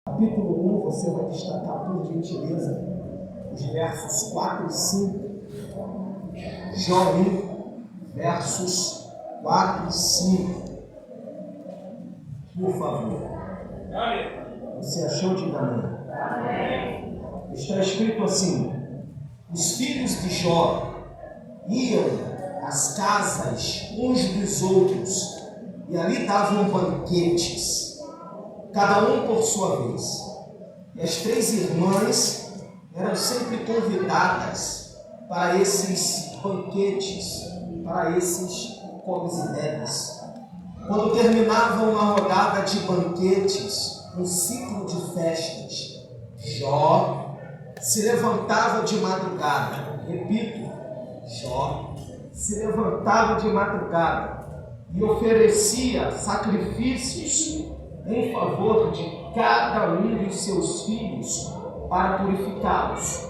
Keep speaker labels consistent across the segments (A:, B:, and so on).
A: Capítulo 1, você vai destacar, por gentileza, os versos 4 e 5. Jó 1, versos 4 e 5. Por favor. Você achou? Diga amém. Está escrito assim: os filhos de Jó iam às casas uns dos outros e ali davam banquetes, cada um por sua vez. E as três irmãs eram sempre convidadas para esses banquetes, para esses comes e bebes. Quando terminavam uma rodada de banquetes, um ciclo de festas, Jó se levantava de madrugada. Repito, Jó se levantava de madrugada e oferecia sacrifícios em favor de cada um dos seus filhos para purificá-los.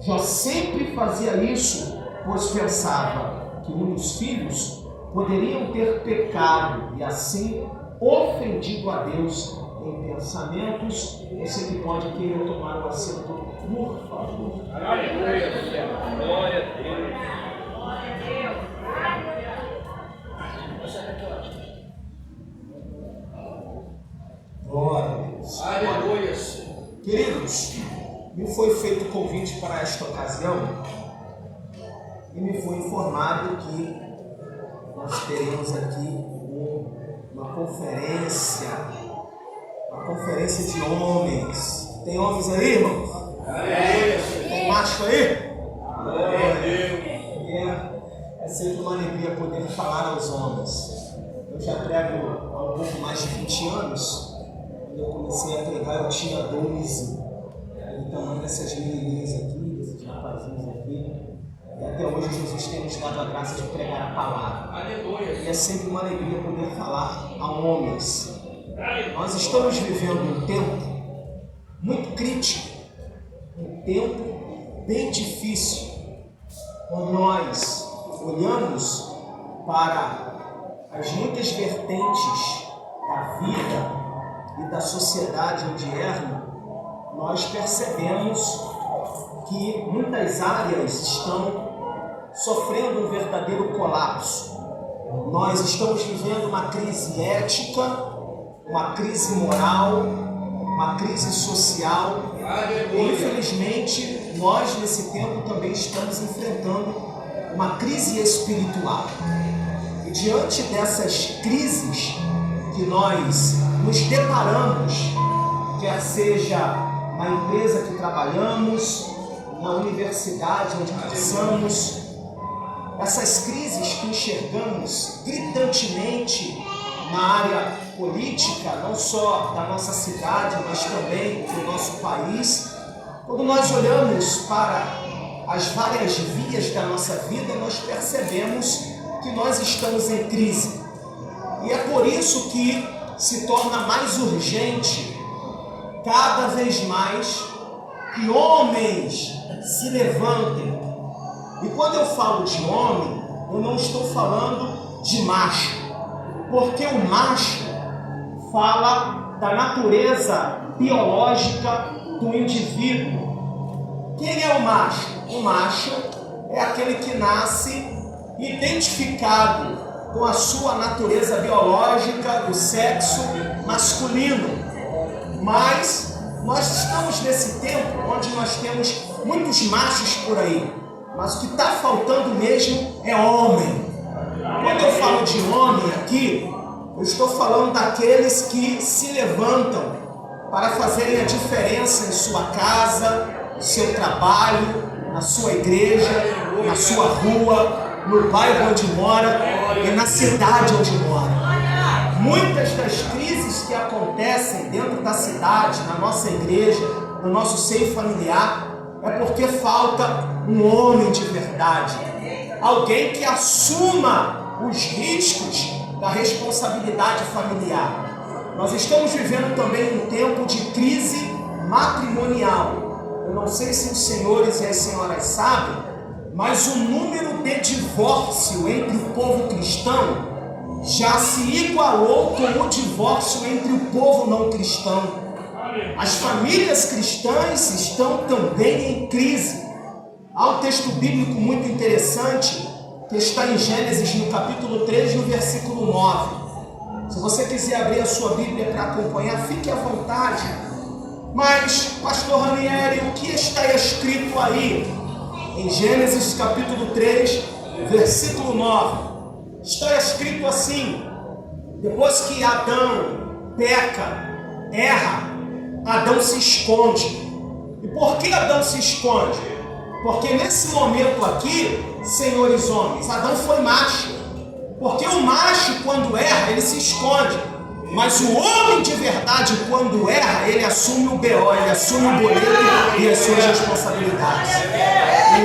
A: Jó sempre fazia isso, pois pensava que um dos filhos poderiam ter pecado e assim ofendido a Deus em pensamentos. Você que pode querer tomar um assento, por favor.
B: Aleluia, glória a Deus.
A: Glória a Deus.
B: Aleluia, Senhor.
A: Queridos, me foi feito o convite para esta ocasião e me foi informado que nós teremos aqui uma conferência de homens. Tem homens aí, irmãos? Tem macho aí?
B: Glória a Deus.
A: É sempre uma alegria poder falar aos homens. Eu já prego há um pouco mais de 20 anos. Quando eu comecei a pregar, eu tinha 12. Então, dessas menininhas aqui, desses rapazinhos aqui. E até hoje Jesus tem nos dado a graça de pregar a palavra.
B: Aleluia.
A: E é sempre uma alegria poder falar a homens. Nós estamos vivendo um tempo muito crítico, um tempo bem difícil, quando nós olhamos para as muitas vertentes da vida e da sociedade moderna, nós percebemos que muitas áreas estão sofrendo um verdadeiro colapso. Nós estamos vivendo uma crise ética, uma crise moral, uma crise social. E, infelizmente, nós nesse tempo também estamos enfrentando uma crise espiritual. E diante dessas crises que nós nos deparamos, quer seja na empresa que trabalhamos, na universidade onde passamos, essas crises que enxergamos gritantemente na área política, não só da nossa cidade, mas também do nosso país, quando nós olhamos para as várias vias da nossa vida, nós percebemos que nós estamos em crise. E é por isso que se torna mais urgente, cada vez mais, que homens se levantem. E quando eu falo de homem, eu não estou falando de macho, porque o macho fala da natureza biológica do indivíduo. Quem é o macho? O macho é aquele que nasce identificado com a sua natureza biológica do sexo masculino. Mas nós estamos nesse tempo onde nós temos muitos machos por aí, mas o que está faltando mesmo é homem. Quando eu falo de homem aqui, eu estou falando daqueles que se levantam para fazerem a diferença em sua casa, no seu trabalho, na sua igreja, na sua rua, no bairro onde mora e na cidade onde mora. Muitas das crises que acontecem dentro da cidade, na nossa igreja, no nosso seio familiar, é porque falta um homem de verdade. Alguém que assuma os riscos da responsabilidade familiar. Nós estamos vivendo também um tempo de crise matrimonial. Eu não sei se os senhores e as senhoras sabem, mas o número de divórcio entre o povo cristão já se igualou com o divórcio entre o povo não cristão. As famílias cristãs estão também em crise. Há um texto bíblico muito interessante que está em Gênesis, no capítulo 3, no versículo 9. Se você quiser abrir a sua Bíblia para acompanhar, fique à vontade. Mas, pastor Ranieri, o que está escrito aí? Em Gênesis capítulo 3, versículo 9. Está escrito assim: depois que Adão peca, erra, Adão se esconde. E por que Adão se esconde? Porque nesse momento aqui, senhores homens, Adão foi macho. Porque o macho, quando erra, ele se esconde. Mas o homem de verdade, quando erra, ele assume o BO, ele assume o boleto e as suas responsabilidades.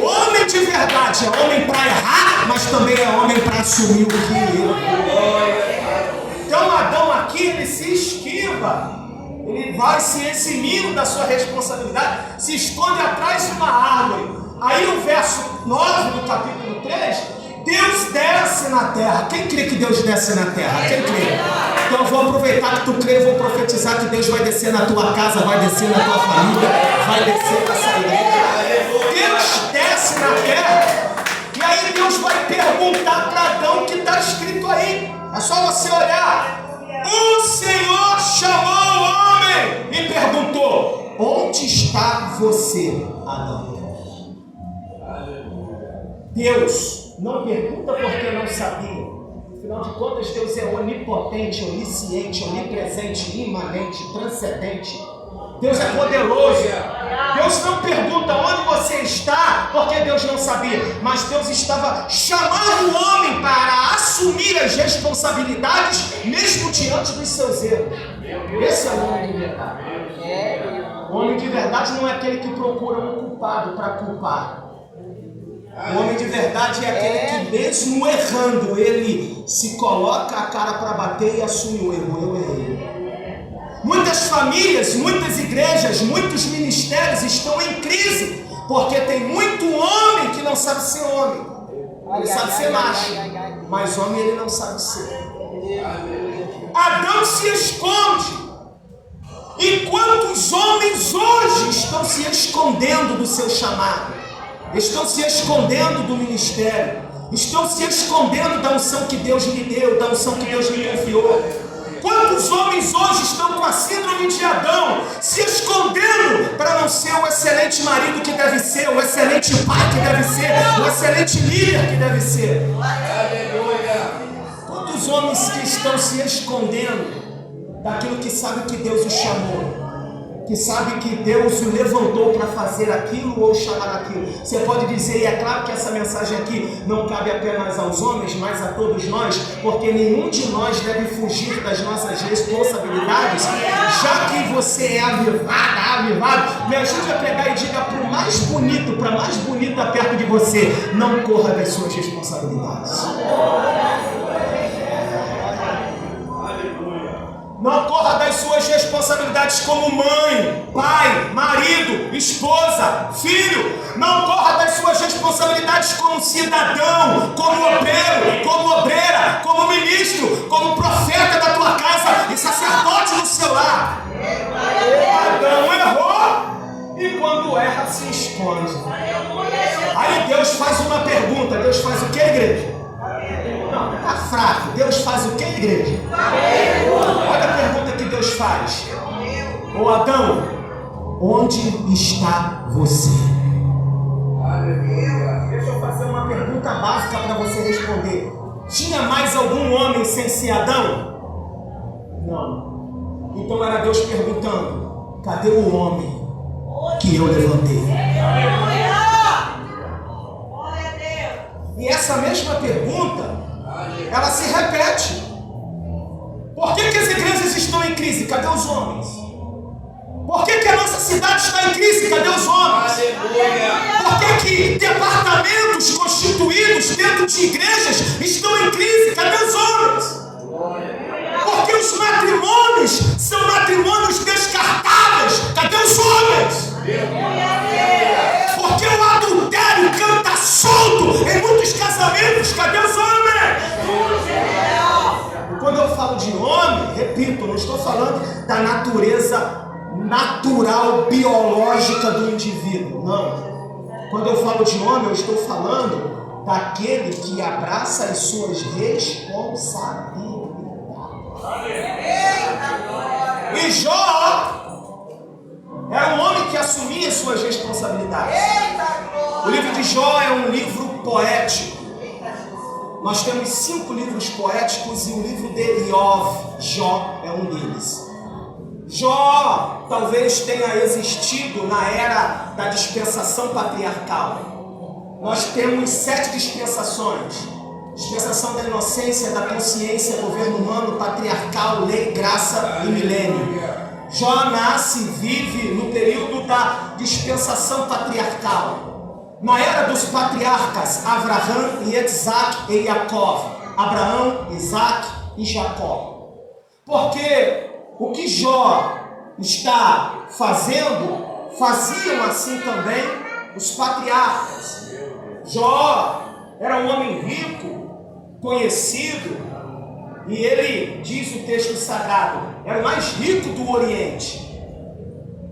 A: O homem de verdade é homem para errar, mas também é homem para assumir o que ele. Então Adão aqui, ele se esquiva. Ele vai se eximindo da sua responsabilidade, se esconde atrás de uma árvore. Aí o verso 9 do capítulo 3... Deus desce na terra. Quem crê que Deus desce na terra? Quem crê? Então eu vou aproveitar que tu crê, vou profetizar que Deus vai descer na tua casa, vai descer na tua família, vai descer nessa igreja. Deus desce na terra. E aí Deus vai perguntar para Adão o que está escrito aí. É só você olhar. O Senhor chamou o homem e perguntou: onde está você, Adão? Deus não pergunta porque não sabia. Afinal de contas, Deus é onipotente, onisciente, onipresente, imanente, transcendente. Deus é poderoso. Deus não pergunta onde você está porque Deus não sabia. Mas Deus estava chamando o homem para assumir as responsabilidades mesmo diante dos seus erros. Esse é o homem de verdade. O homem de verdade não é aquele que procura um culpado para culpar. O homem de verdade é aquele que, mesmo errando, ele se coloca a cara para bater e assume o erro. Eu errei. Muitas famílias, muitas igrejas, muitos ministérios estão em crise, porque tem muito homem que não sabe ser homem. Ele sabe ser macho, mas homem ele não sabe ser. Adão se esconde, enquanto os homens hoje estão se escondendo do seu chamado. Estão se escondendo do ministério. Estão se escondendo da unção que Deus lhe deu, da unção que Deus lhe confiou. Quantos homens hoje estão com a síndrome de Adão, se escondendo para não ser o excelente marido que deve ser, o excelente pai que deve ser, o excelente líder que deve ser? Quantos homens que estão se escondendo daquilo que sabe que Deus o chamou, que sabe que Deus o levantou para fazer aquilo ou chamar aquilo? Você pode dizer, e é claro que essa mensagem aqui não cabe apenas aos homens, mas a todos nós, porque nenhum de nós deve fugir das nossas responsabilidades. Já que você é avivado, me ajude a pregar e diga para o mais bonito, para a mais bonita perto de você: não corra das suas responsabilidades. Não corra das suas responsabilidades como mãe, pai, marido, esposa, filho. Não corra das suas responsabilidades como cidadão, como obreiro, como obreira, como ministro, como profeta da tua casa e sacerdote do seu lar. Adão errou e quando erra se esconde. Aí Deus faz uma pergunta. Deus faz o que, igreja? Não, tá fraco. Deus faz o que, igreja? Olha a pergunta que Deus faz. Ô Adão, onde está você? Deixa eu fazer uma pergunta básica para você responder. Tinha mais algum homem sem ser Adão? Não. Então era Deus perguntando: cadê o homem que eu levantei? E essa mesma pergunta, ela se repete. Por que as igrejas estão em crise? Cadê os homens? Por que a nossa cidade está em crise? Cadê os homens? Por que departamentos constituídos dentro de igrejas estão em crise? Cadê os homens? Porque os matrimônios são matrimônios descartáveis. Cadê os homens? Porque o adultério canta solto em muitos casamentos. Cadê os homens? Quando eu falo de homem, repito, não estou falando da natureza natural, biológica do indivíduo. Não. Quando eu falo de homem, eu estou falando daquele que abraça as suas responsabilidades. E Jó era um homem que assumia suas responsabilidades. O livro de Jó é um livro poético. Nós temos 5 livros poéticos e o livro de Iov, Jó, é um deles. Jó talvez tenha existido na era da dispensação patriarcal. Nós temos 7 dispensações. Dispensação da inocência, da consciência, governo humano, patriarcal, lei, graça e milênio. Jó nasce e vive no período da dispensação patriarcal. Na era dos patriarcas, Abraão e Isaac e Jacó. Abraão, Isaac e Jacó. Porque o que Jó está fazendo, faziam assim também os patriarcas. Jó era um homem rico, conhecido, e ele, diz o texto sagrado, era o mais rico do Oriente.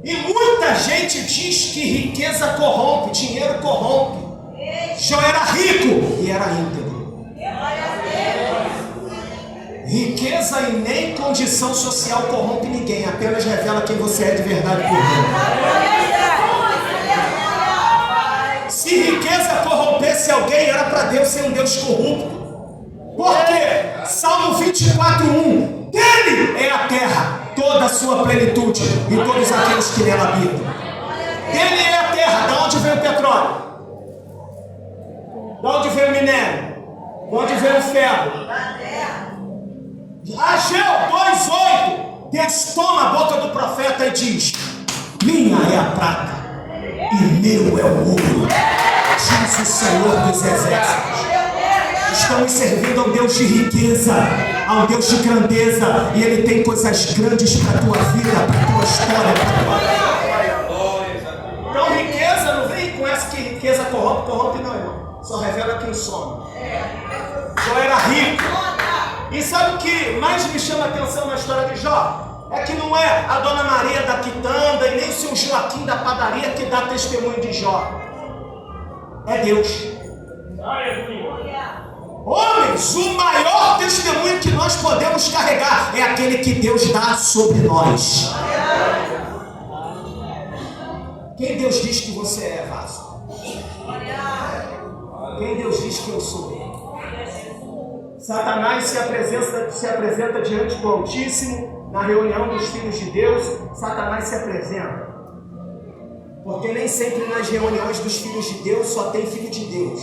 A: E muita gente diz que riqueza corrompe, dinheiro corrompe. Jó era rico e era íntegro. Riqueza e nem condição social corrompe ninguém, apenas revela quem você é de verdade por dentro. Se riqueza corrompesse alguém, era para Deus ser um Deus corrupto. Por quê? Salmo 24:1. Dele é a terra, toda a sua plenitude e todos aqueles que nela habitam. Dele é a terra. Da onde vem o petróleo? Da onde vem o minério? Da onde vem o ferro? Ageu 2:8. Deus toma a boca do profeta e diz: minha é a prata e meu é o ouro, diz o Senhor dos Exércitos. Estamos servindo a um Deus de riqueza, a um Deus de grandeza, e Ele tem coisas grandes para a tua vida, para a tua história, para a tua vida. Então riqueza não vem com essa que riqueza corrompe não, irmão. Só revela quem somos. Jó era rico. E sabe o que mais me chama a atenção na história de Jó? É que não é a Dona Maria da quitanda e nem o seu Joaquim da padaria que dá testemunho de Jó. É Deus. Homens, o maior testemunho que nós podemos carregar é aquele que Deus dá sobre nós. Quem Deus diz que você é, Vasco? Quem Deus diz que eu sou? Satanás se apresenta diante do Altíssimo, na reunião dos filhos de Deus. Satanás se apresenta. Porque nem sempre nas reuniões dos filhos de Deus só tem filho de Deus.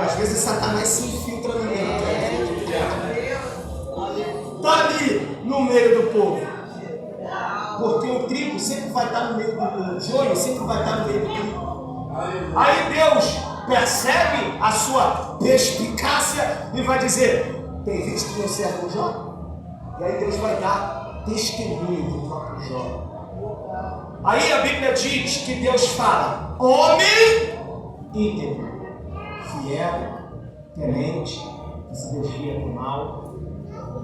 A: Às vezes Satanás se infiltra no meio. Está ali no meio do povo. Porque o trigo sempre vai estar no meio do joio, sempre vai estar no meio do trigo. Aí Deus percebe a sua perspicácia e vai dizer: tem visto meu servo Jó? E aí Deus vai dar testemunho do próprio Jó. Aí a Bíblia diz que Deus fala: homem íntegro, fiel, temente, que se desvia do mal.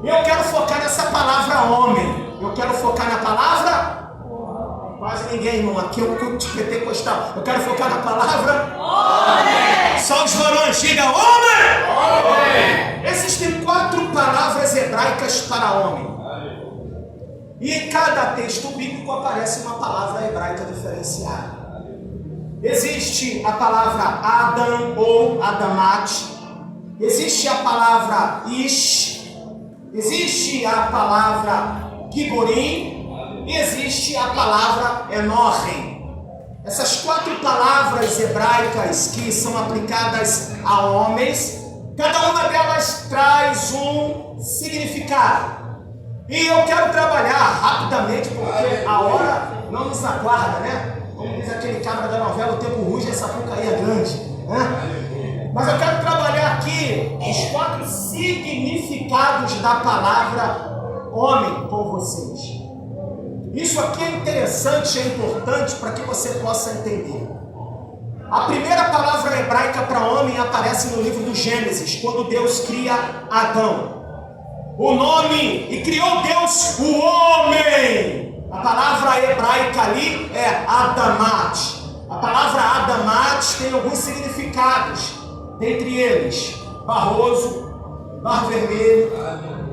A: Eu quero focar nessa palavra homem. Eu quero focar na palavra. Quase ninguém, irmão. Aqui é um culto pentecostal. Eu quero focar na palavra homem. Só os varões, diga homem. Homem. Existem 4 palavras hebraicas para homem. E em cada texto bíblico aparece uma palavra hebraica diferenciada. Existe a palavra Adam ou Adamat. Existe a palavra Ish. Existe a palavra Giborim. E existe a palavra Enohem. Essas 4 palavras hebraicas que são aplicadas a homens, cada uma delas traz um significado. E eu quero trabalhar rapidamente, porque a hora não nos aguarda, né? Como diz aquele cabra da novela, o tempo ruge, essa porcaria é grande, né? Mas eu quero trabalhar aqui os 4 significados da palavra homem com vocês. Isso aqui é interessante, é importante para que você possa entender. A primeira palavra hebraica para homem aparece no livro do Gênesis, quando Deus cria Adão. O nome, e criou Deus o homem A palavra hebraica ali é Adamat. A palavra Adamat tem alguns significados, dentre eles barroso, barro vermelho,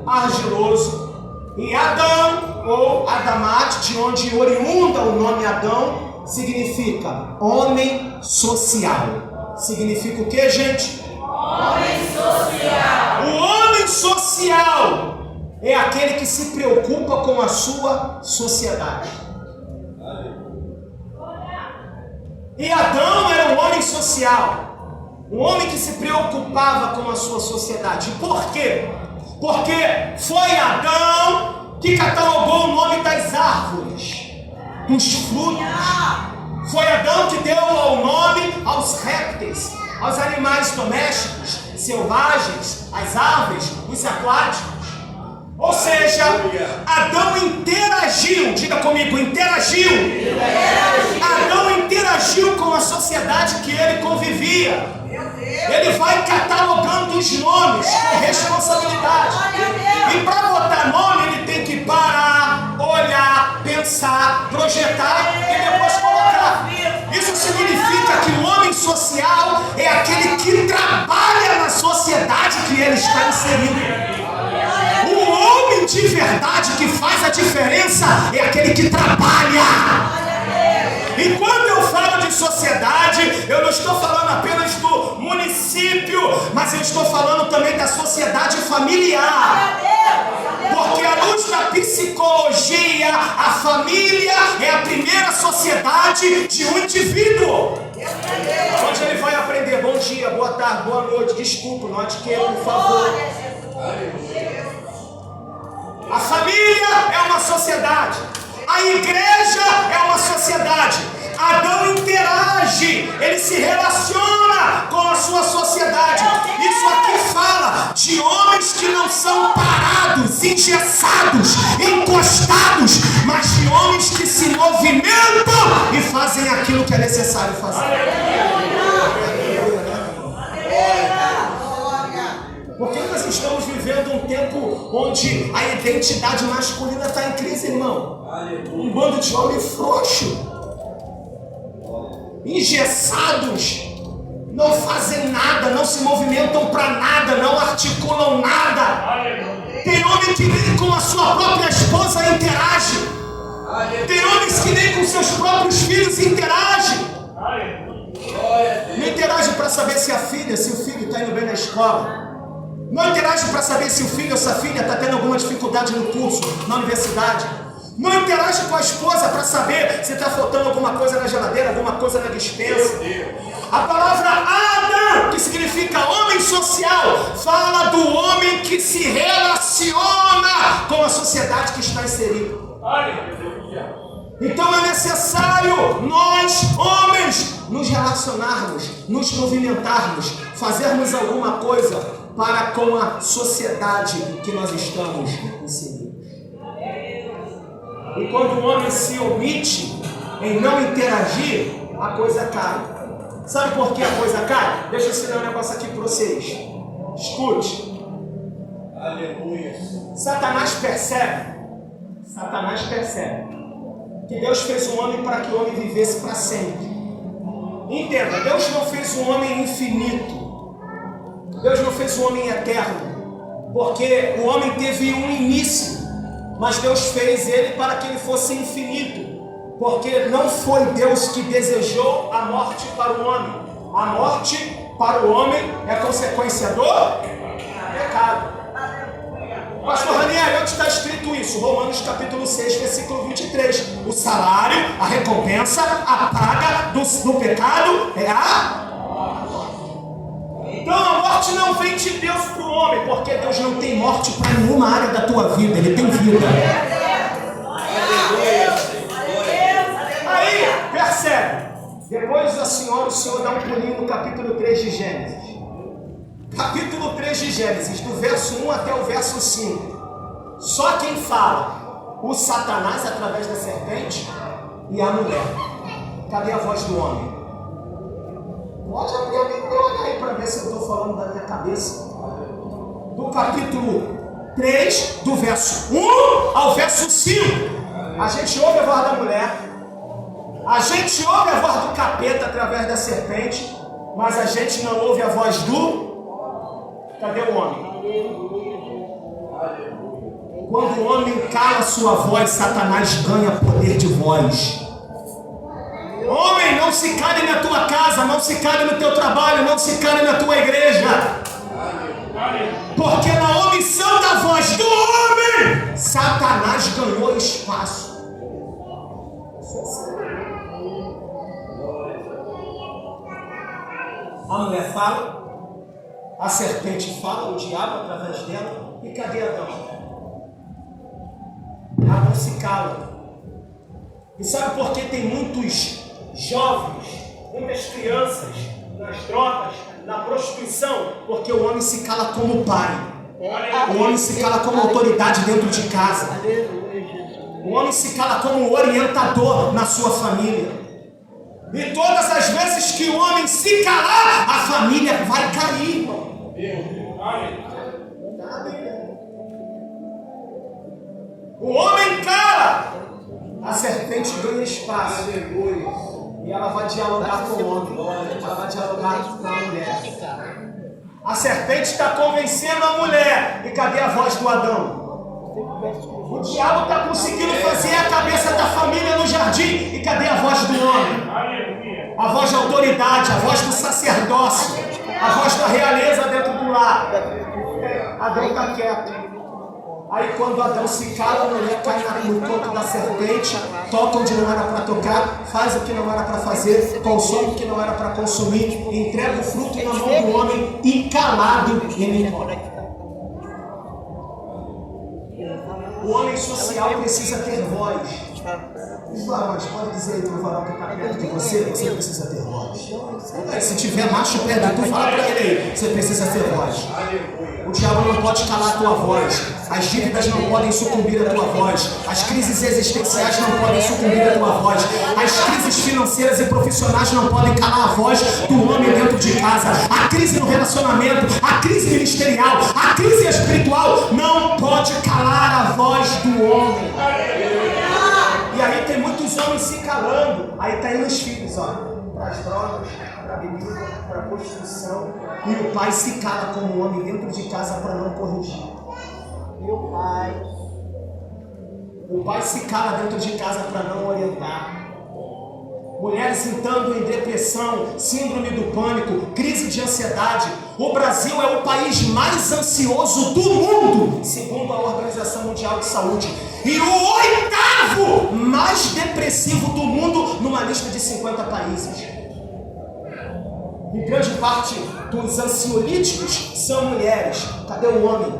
A: argiloso. E Adão, ou Adamat, de onde oriunda o nome Adão, significa homem social. Significa o que, gente?
C: Homem social.
A: O homem social é aquele que se preocupa com a sua sociedade. E Adão era um homem social, um homem que se preocupava com a sua sociedade. Por quê? Porque foi Adão que catalogou o nome das árvores, dos frutos. Foi Adão que deu o nome aos répteis, aos animais domésticos, selvagens, às aves, os aquáticos. Ou seja, Adão interagiu, diga comigo, interagiu. Adão interagiu com a sociedade que ele convivia. Ele vai catalogando os nomes com responsabilidade. E para botar nome, ele tem que parar, olhar, pensar, projetar e depois colocar. Isso significa que o homem social é aquele que trabalha na sociedade que ele está inserido. O homem de verdade que faz a diferença é aquele que trabalha. E quando eu falo de sociedade, eu não estou falando apenas do município, mas eu estou falando também da sociedade familiar. Porque à luz da psicologia, a família é a primeira sociedade de um indivíduo. Onde ele vai aprender bom dia, boa tarde, boa noite, desculpa, não adquira, por favor. A família é uma sociedade. A igreja é uma sociedade. Adão interage, ele se relaciona com a sua sociedade. Isso aqui fala de homens que não são parados, engessados, encostados, mas de homens que se movimentam e fazem aquilo que é necessário fazer. Porque nós estamos vivendo um tempo onde a identidade masculina está em crise, irmão. Um bando de homens frouxos, engessados, não fazem nada, não se movimentam para nada, não articulam nada. Tem homem que nem com a sua própria esposa interage. Tem homens que nem com seus próprios filhos interagem. Não interage para saber se o filho está indo bem na escola. Não interage para saber se o filho ou essa filha está tendo alguma dificuldade no curso, na universidade. Não interage com a esposa para saber se está faltando alguma coisa na geladeira, alguma coisa na despensa. A palavra Adam, que significa homem social, fala do homem que se relaciona com a sociedade que está inserido. Então é necessário nós, homens, nos relacionarmos, nos movimentarmos, fazermos alguma coisa para com a sociedade que nós estamos inseridos. E quando o homem se omite em não interagir, a coisa cai. Sabe por que a coisa cai? Deixa eu ensinar um negócio aqui para vocês. Escute.
B: Aleluia.
A: Satanás percebe que Deus fez o homem para que o homem vivesse para sempre. Entenda, Deus não fez um homem infinito. Deus não fez o homem eterno, porque o homem teve um início, mas Deus fez ele para que ele fosse infinito, porque não foi Deus que desejou a morte para o homem. A morte para o homem é consequência do pecado. Pastor Raniel, onde está escrito isso? Romanos capítulo 6, versículo 23. O salário, a recompensa, a paga do pecado é a... Então a morte não vem de Deus para o homem, porque Deus não tem morte para nenhuma área da tua vida, Ele tem vida. Aí, percebe, depois o Senhor dá um pulinho no capítulo 3 de Gênesis. Capítulo 3 de Gênesis, do verso 1 até o verso 5. Só quem fala, o Satanás através da serpente e a mulher. Cadê a voz do homem? Pode abrir a Bíblia e olhar aí para ver se eu estou falando da minha cabeça. Do capítulo 3, do verso 1 ao verso 5. A gente ouve a voz da mulher, a gente ouve a voz do capeta através da serpente, mas a gente não ouve a voz do... Cadê o homem? Quando o homem cala a sua voz, Satanás ganha poder de voz. Homem, não se cale na tua casa, não se cale no teu trabalho, não se cale na tua igreja. Porque na omissão da voz do homem, Satanás ganhou espaço. A mulher fala, a serpente fala, o diabo através dela, e cadê Adão? Adão se cala. E sabe por que tem muitos jovens, muitas crianças nas drogas, na prostituição? Porque o homem se cala como pai. O homem se cala como autoridade dentro de casa. O homem se cala como orientador na sua família. E todas as vezes que o homem se calar, a família vai cair. O homem cala, a serpente ganha espaço. E ela vai dialogar com o homem. Ela vai dialogar com a mulher. A serpente está convencendo a mulher. E cadê a voz do Adão? O diabo está conseguindo fazer a cabeça da família no jardim. E cadê a voz do homem? A voz da autoridade, a voz do sacerdócio, a voz da realeza dentro do lar. Adão está quieto. Aí quando Adão se cala, a mulher cai no corpo da serpente, toca onde não era para tocar, faz o que não era para fazer, consome o que não era para consumir, entrega o fruto na mão do homem e calado ele morre. O homem social precisa ter voz. Os varões, pode dizer aí para o varão que está perto de você, você precisa ter voz. Se tiver macho perto de tu, fala para ele aí, você precisa ter voz. O diabo não pode calar a tua voz. As dívidas não podem sucumbir à tua voz. As crises existenciais não podem sucumbir à tua voz. As crises financeiras e profissionais não podem calar a voz do homem dentro de casa. A crise no relacionamento, a crise ministerial, a crise espiritual não pode calar a voz do homem. E aí tem muitos homens se calando. Aí tá indo os filhos, ó, para as drogas, para a bebida, para a prostituição. E o pai se cala como homem dentro de casa para não corrigir. Meu pai. O pai se cala dentro de casa para não orientar. Mulheres entrando em depressão, síndrome do pânico, crise de ansiedade. O Brasil é o país mais ansioso do mundo, segundo a Organização Mundial de Saúde. E o 8º mais depressivo do mundo, numa lista de 50 países. E grande parte dos ansiolíticos são mulheres. Cadê o homem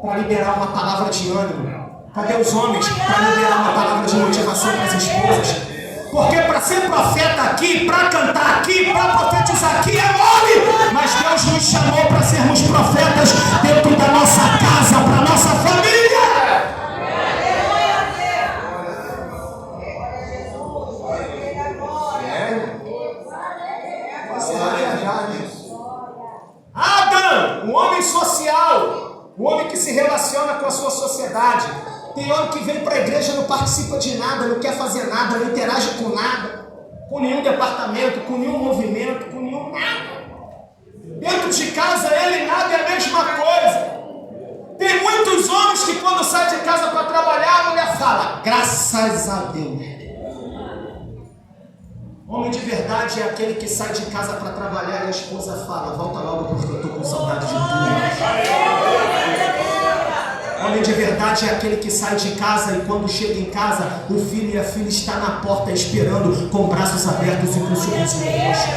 A: para liberar uma palavra de ânimo? Cadê os homens para liberar uma palavra de motivação para as esposas? Porque para ser profeta aqui, para cantar aqui, para profetizar aqui é mole. Mas Deus nos chamou para sermos profetas dentro da nossa casa, para a nossa família. Adão, o homem social, o homem que se relaciona com a sua sociedade. Tem homem que vem para a igreja, não participa de nada, não quer fazer nada, não interage com nada, com nenhum departamento, com nenhum movimento, com nenhum nada. Dentro de casa ele nada é a mesma coisa. Tem muitos homens que quando saem de casa para trabalhar, a mulher fala, graças a Deus. Homem de verdade é aquele que sai de casa para trabalhar e a esposa fala, volta logo porque eu estou com saudade de tu. Homem de verdade é aquele que sai de casa e quando chega em casa, o filho e a filha estão na porta esperando com braços abertos e com sorriso no rosto.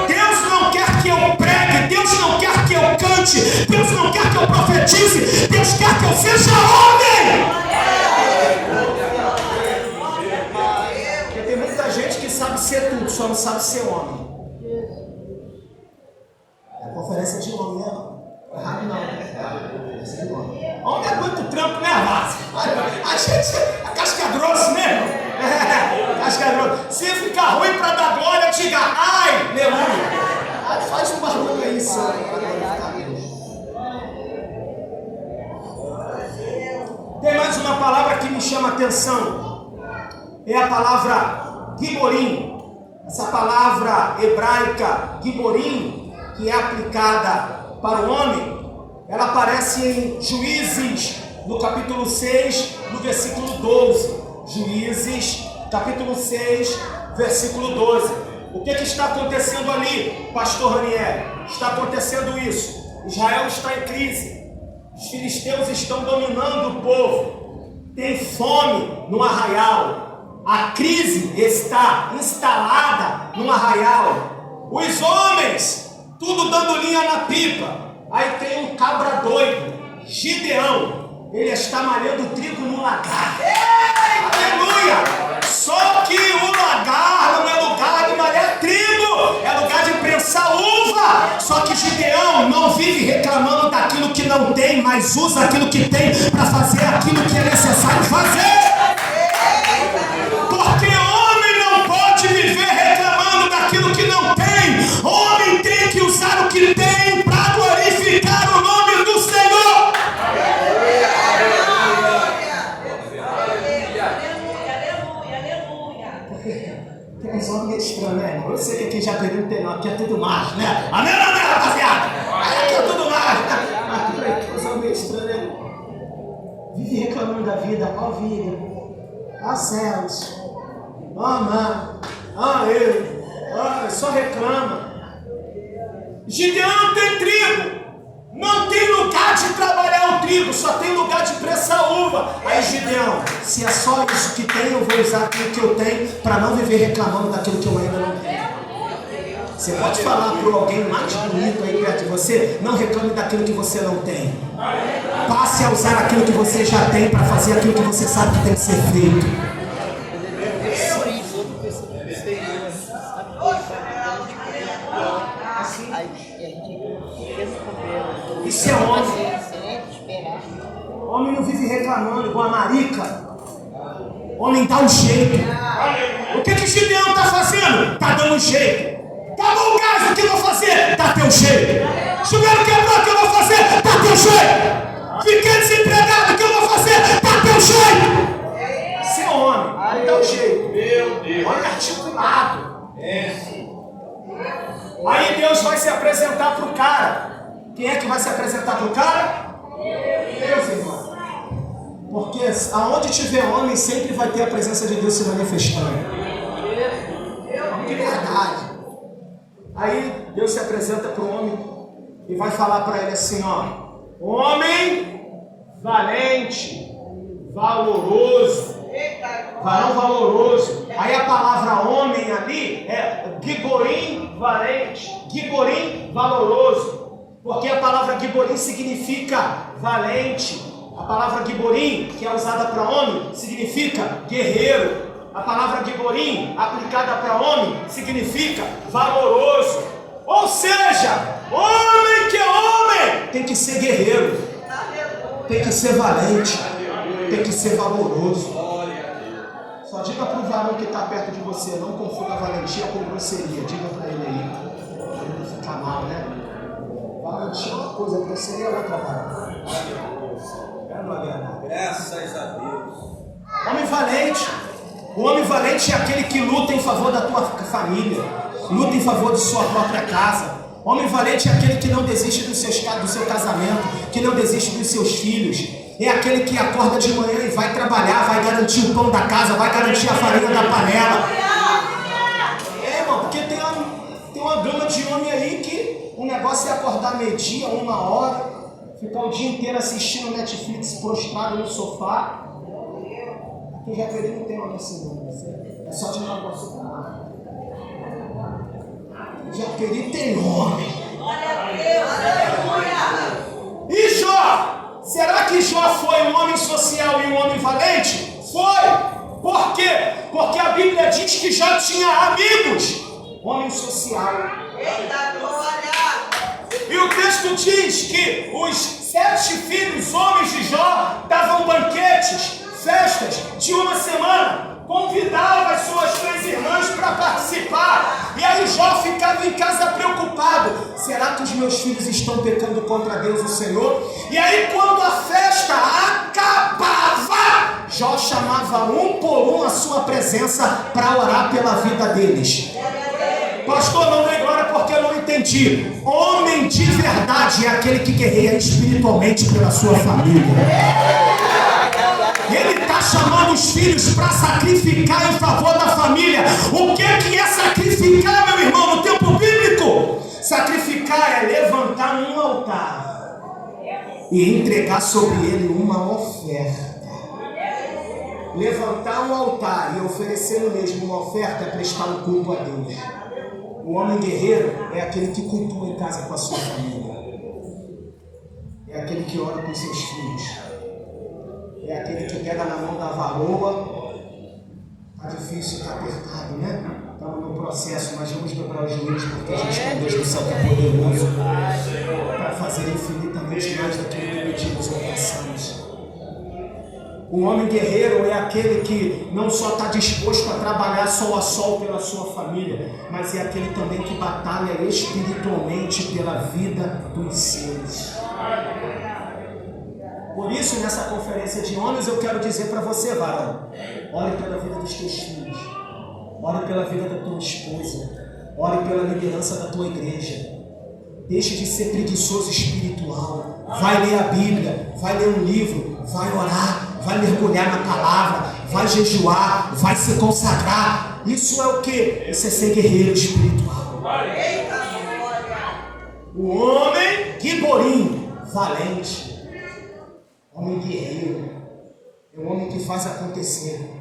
A: Deus não quer que eu pregue, Deus não quer que eu cante, Deus não quer que eu profetize, Deus quer que eu seja homem. Porque tem muita gente que sabe ser tudo, só não sabe ser homem. É conferência de homem, né? Errado não. Homem aguenta o trampo, né, Márcio? A gente, a casca grossa mesmo. Casca grossa. Se ficar ruim pra dar glória, diga, ai, aleluia. Aí faz um barulho aí, só. Tem mais uma palavra que me chama a atenção é a palavra giborim. Essa palavra hebraica giborim, que é aplicada para o homem, ela aparece em Juízes, no capítulo 6, no versículo 12. Juízes, capítulo 6, versículo 12. O que está acontecendo ali, pastor Ranieri? Está acontecendo isso. Israel está em crise. Os filisteus estão dominando o povo. Tem fome no arraial. A crise está instalada no arraial. Os homens, tudo dando linha na pipa. Aí tem um cabra doido, Gideão. Ele está malhando trigo no lagar. Aleluia! Só que o lagar não é lugar de malhar trigo, é lugar de prensar uva. Só que Gideão não vive reclamando daquilo que não tem, mas usa aquilo que tem para fazer aquilo que é necessário fazer. Porque homem não pode viver reclamando daquilo que não tem. Homem tem que usar o que tem para glorificar o nome do Senhor. Tem homem estranho, né, irmão? Eu sei que aqui já perguntei, não, aqui é tudo mais, né? Amém, amém, rapaziada? Aqui é tudo mais, né? Mas os homens estranhos, né? Vive reclamando da vida, ó vida, ó céus, ó mãe, ó ele, ó, só reclama. Gideão tem trigo, não tem lugar de trabalhar o trigo, só tem lugar de prensar uva. Aí Gideão, se é só isso que tem, eu vou usar aquilo que eu tenho para não viver reclamando daquilo que eu ainda não tenho. Você pode falar para alguém mais bonito aí perto de você, não reclame daquilo que você não tem. Passe a usar aquilo que você já tem para fazer aquilo que você sabe que tem que ser feito. Isso é homem. Homem não vive reclamando igual a marica. Homem dá um jeito. O que Gideão está fazendo? Está dando um jeito. Acabou o gás, o que eu vou fazer? Tá teu jeito. Chuveiro quebrou, o que eu vou fazer? Tá teu jeito. Fiquei desempregado, o que eu vou fazer? Tá teu jeito. Seu homem, dá um jeito.
B: Meu Deus.
A: Homem articulado. Aí Deus vai se apresentar para o cara. Quem é que vai se apresentar para o cara? Deus, irmão. Porque aonde tiver homem, sempre vai ter a presença de Deus se manifestando. De verdade. Aí Deus se apresenta para o homem e vai falar para ele assim, ó: homem valente, valoroso, varão valoroso. Aí a palavra homem ali é giborim valente, giborim valoroso. Porque a palavra giborim significa valente. A palavra giborim, que é usada para homem, significa guerreiro. A palavra giborim, aplicada para homem, significa valoroso. Ou seja, homem que é homem, tem que ser guerreiro, tem que ser valente, tem que ser valoroso. Só diga para o varão que está perto de você, não confunda valentia com grosseria. Diga para ele aí, para ele não ficar mal, né? Valentia é uma coisa, grosseria é outra, varão. É uma verdade.
B: Graças a Deus.
A: Homem valente. O homem valente é aquele que luta em favor da tua família, luta em favor de sua própria casa. Homem valente é aquele que não desiste do seu casamento, que não desiste dos seus filhos. É aquele que acorda de manhã e vai trabalhar, vai garantir o pão da casa, vai garantir a farinha da panela. É, irmão, porque tem uma gama de homem aí que o negócio é acordar meio-dia, 1h, ficar o dia inteiro assistindo Netflix prostrado no sofá. Aqui já não tem homem assim, não. É só de uma gosto. Jaqueri tem homem. E Jó? Será que Jó foi um homem social e um homem valente? Foi. Por quê? Porque a Bíblia diz que Jó tinha amigos. Homem social. E o texto diz que os 7 filhos, homens de Jó, davam banquetes, festas de uma semana, convidava as suas 3 irmãs para participar. E aí Jó ficava em casa preocupado: será que os meus filhos estão pecando contra Deus, o Senhor? E aí quando a festa acabava, Jó chamava um por um a sua presença para orar pela vida deles. Pastor, não dei glória porque eu não entendi. Homem de verdade é aquele que guerreia espiritualmente pela sua família. Ele está chamando os filhos para sacrificar em favor da família. O que é sacrificar, meu irmão, no tempo bíblico? Sacrificar é levantar um altar e entregar sobre ele uma oferta. Levantar um altar e oferecer no mesmo uma oferta é prestar um culto a Deus. O homem guerreiro é aquele que cultua em casa com a sua família. É aquele que ora com seus filhos. É aquele que pega na mão da varoa. Está difícil, está apertado, né? Estamos no processo, mas vamos dobrar os joelhos porque a gente tem Deus do céu que é poderoso para fazer infinitamente mais daquilo que pedimos ou pensamos. O homem guerreiro é aquele que não só está disposto a trabalhar sol a sol pela sua família, mas é aquele também que batalha espiritualmente pela vida dos seus. Por isso, nessa conferência de homens, eu quero dizer para você, varão, ore pela vida dos teus filhos, ore pela vida da tua esposa, ore pela liderança da tua igreja. Deixe de ser preguiçoso espiritual. Vai ler a Bíblia, vai ler um livro, vai orar, vai mergulhar na palavra, vai jejuar, vai se consagrar. Isso é o quê? Isso é ser guerreiro espiritual. O homem guiborim, valente, homem guerreiro, é um homem que faz acontecer,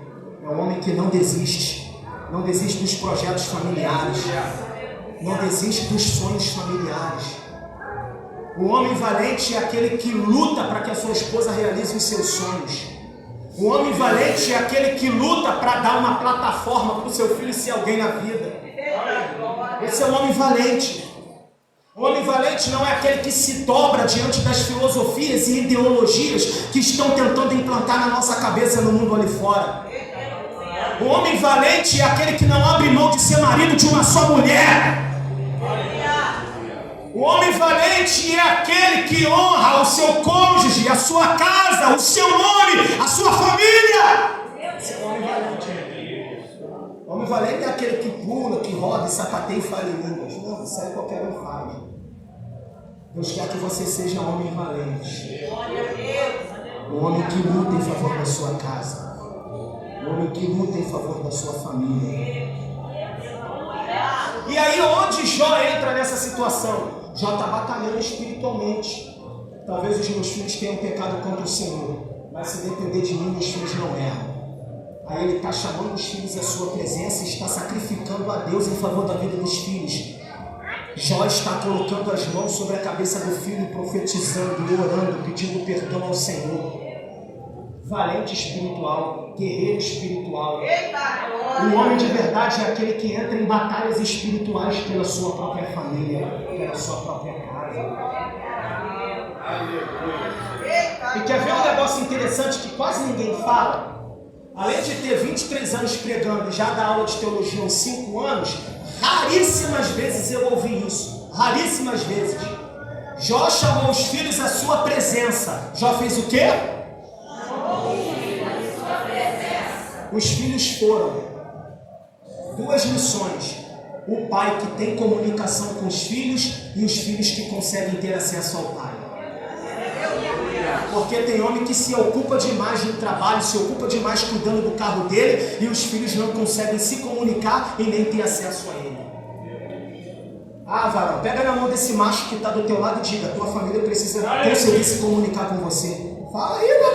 A: é um homem que não desiste dos projetos familiares, não desiste dos sonhos familiares. O homem valente é aquele que luta para que a sua esposa realize os seus sonhos. O homem valente é aquele que luta para dar uma plataforma para o seu filho ser alguém na vida. Esse é o homem valente. O homem valente não é aquele que se dobra diante das filosofias e ideologias que estão tentando implantar na nossa cabeça no mundo ali fora. O homem valente é aquele que não abre mão de ser marido de uma só mulher. O homem valente é aquele que honra o seu cônjuge, a sua casa, o seu nome, a sua família. Esse é o homem valente. O homem valente é aquele que pula, que roda, sapateia e fala em línguas. Não, isso aí qualquer um faz. Deus quer que você seja um homem valente. Um homem que luta em favor da sua casa. Um homem que luta em favor da sua família. E aí onde Jó entra nessa situação? Jó está batalhando espiritualmente. Talvez os meus filhos tenham pecado contra o Senhor, mas se depender de mim, meus filhos não erram. Aí ele está chamando os filhos à sua presença e está sacrificando a Deus em favor da vida dos filhos. Jó está colocando as mãos sobre a cabeça do filho, profetizando, orando, pedindo perdão ao Senhor. Valente espiritual, guerreiro espiritual. O homem de verdade é aquele que entra em batalhas espirituais pela sua própria família, pela sua própria casa. E quer ver um negócio interessante que quase ninguém fala? Além de ter 23 anos pregando e já dar aula de teologia uns 5 anos, raríssimas vezes eu ouvi isso. Raríssimas vezes. Jó chamou os filhos à sua presença. Jó fez o quê? Os filhos foram. 2 missões. O pai que tem comunicação com os filhos e os filhos que conseguem ter acesso ao pai. Porque tem homem que se ocupa demais no trabalho, se ocupa demais cuidando do carro dele e os filhos não conseguem se comunicar e nem ter acesso a ele. Ah, varão, pega na mão desse macho que está do teu lado e diga: tua família precisa conseguir se comunicar com você. Fala aí,